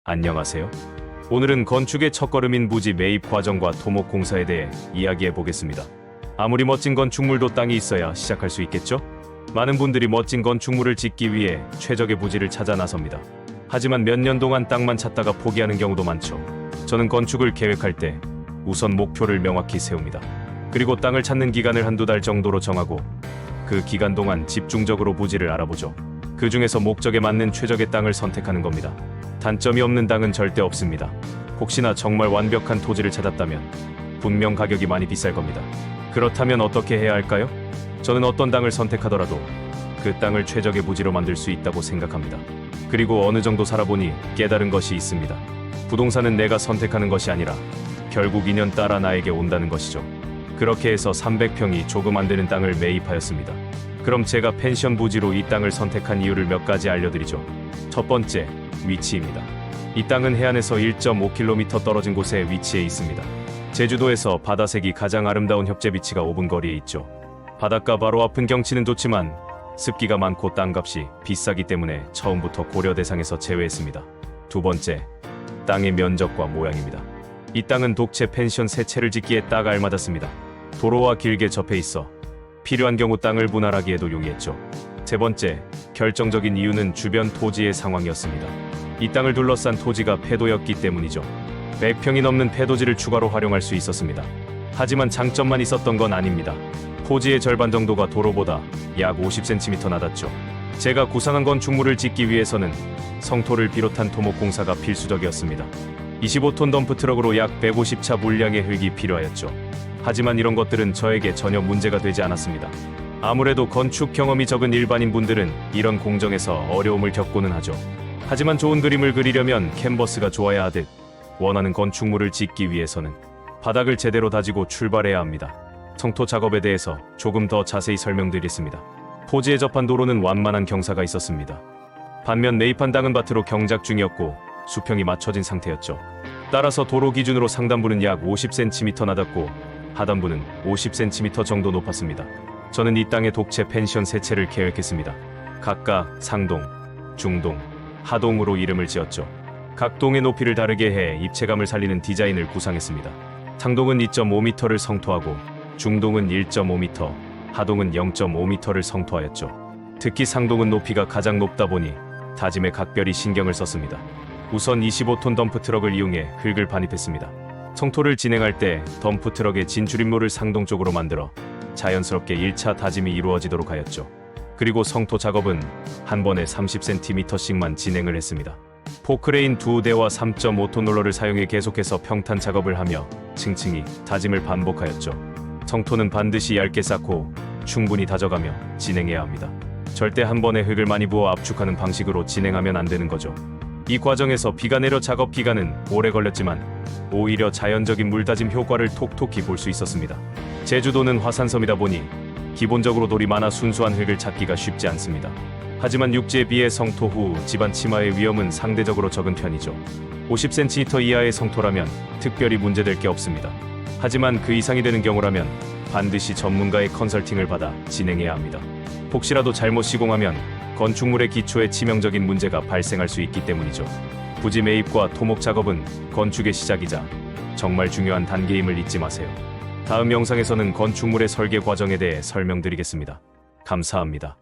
안녕하세요. 오늘은 건축의 첫걸음인 부지 매입 과정과 토목 공사에 대해 이야기해 보겠습니다. 아무리 멋진 건축물도 땅이 있어야 시작할 수 있겠죠? 많은 분들이 멋진 건축물을 짓기 위해 최적의 부지를 찾아 나섭니다. 하지만 몇 년 동안 땅만 찾다가 포기하는 경우도 많죠. 저는 건축을 계획할 때 우선 목표를 명확히 세웁니다. 그리고 땅을 찾는 기간을 한두 달 정도로 정하고 그 기간 동안 집중적으로 부지를 알아보죠. 그 중에서 목적에 맞는 최적의 땅을 선택하는 겁니다. 단점이 없는 땅은 절대 없습니다. 혹시나 정말 완벽한 토지를 찾았다면 분명 가격이 많이 비쌀 겁니다. 그렇다면 어떻게 해야 할까요? 저는 어떤 땅을 선택하더라도 그 땅을 최적의 부지로 만들 수 있다고 생각합니다. 그리고 어느 정도 살아보니 깨달은 것이 있습니다. 부동산은 내가 선택하는 것이 아니라 결국 인연 따라 나에게 온다는 것이죠. 그렇게 해서 300평이 조금 안 되는 땅을 매입하였습니다. 그럼 제가 펜션 부지로 이 땅을 선택한 이유를 몇 가지 알려드리죠. 첫 번째, 위치입니다. 이 땅은 해안에서 1.5km 떨어진 곳에 위치해 있습니다. 제주도에서 바다색이 가장 아름다운 협재비치가 5분 거리에 있죠. 바닷가 바로 앞은 경치는 좋지만 습기가 많고 땅값이 비싸기 때문에 처음부터 고려 대상에서 제외했습니다. 두 번째, 땅의 면적과 모양입니다. 이 땅은 독채 펜션 3채를 짓기에 딱 알맞았습니다. 도로와 길게 접해 있어 필요한 경우 땅을 분할하기에도 용이했죠. 세 번째, 결정적인 이유는 주변 토지의 상황이었습니다. 이 땅을 둘러싼 토지가 폐도였기 때문이죠. 100평이 넘는 폐도지를 추가로 활용할 수 있었습니다. 하지만 장점만 있었던 건 아닙니다. 토지의 절반 정도가 도로보다 약 50cm 낮았죠. 제가 구상한 건축물을 짓기 위해서는 성토를 비롯한 토목공사가 필수적이었습니다. 25톤 덤프트럭으로 약 150차 물량의 흙이 필요하였죠. 하지만 이런 것들은 저에게 전혀 문제가 되지 않았습니다. 아무래도 건축 경험이 적은 일반인 분들은 이런 공정에서 어려움을 겪고는 하죠. 하지만 좋은 그림을 그리려면 캔버스가 좋아야 하듯 원하는 건축물을 짓기 위해서는 바닥을 제대로 다지고 출발해야 합니다. 성토 작업에 대해서 조금 더 자세히 설명드리겠습니다. 토지에 접한 도로는 완만한 경사가 있었습니다. 반면 매입한 땅은 밭으로 경작 중이었고 수평이 맞춰진 상태였죠. 따라서 도로 기준으로 상단부는 약 50cm 낮았고 하단부는 50cm 정도 높았습니다. 저는 이 땅에 독채 펜션 3채를 계획했습니다. 각각 상동, 중동, 하동으로 이름을 지었죠. 각 동의 높이를 다르게 해 입체감을 살리는 디자인을 구상했습니다. 상동은 2.5m를 성토하고 중동은 1.5m, 하동은 0.5m를 성토하였죠. 특히 상동은 높이가 가장 높다 보니 다짐에 각별히 신경을 썼습니다. 우선 25톤 덤프트럭을 이용해 흙을 반입했습니다. 성토를 진행할 때 덤프트럭의 진출입로를 상동 쪽으로 만들어 자연스럽게 1차 다짐이 이루어지도록 하였죠. 그리고 성토 작업은 한 번에 30cm씩만 진행을 했습니다. 포크레인 2대와 3.5톤 롤러를 사용해 계속해서 평탄 작업을 하며 층층이 다짐을 반복하였죠. 성토는 반드시 얇게 쌓고 충분히 다져가며 진행해야 합니다. 절대 한 번에 흙을 많이 부어 압축하는 방식으로 진행하면 안 되는 거죠. 이 과정에서 비가 내려 작업 기간은 오래 걸렸지만 오히려 자연적인 물다짐 효과를 톡톡히 볼 수 있었습니다. 제주도는 화산섬이다 보니 기본적으로 돌이 많아 순수한 흙을 찾기가 쉽지 않습니다. 하지만 육지에 비해 성토 후 집안 침하의 위험은 상대적으로 적은 편이죠. 50cm 이하의 성토라면 특별히 문제될 게 없습니다. 하지만 그 이상이 되는 경우라면 반드시 전문가의 컨설팅을 받아 진행해야 합니다. 혹시라도 잘못 시공하면 건축물의 기초에 치명적인 문제가 발생할 수 있기 때문이죠. 부지 매입과 토목 작업은 건축의 시작이자 정말 중요한 단계임을 잊지 마세요. 다음 영상에서는 건축물의 설계 과정에 대해 설명드리겠습니다. 감사합니다.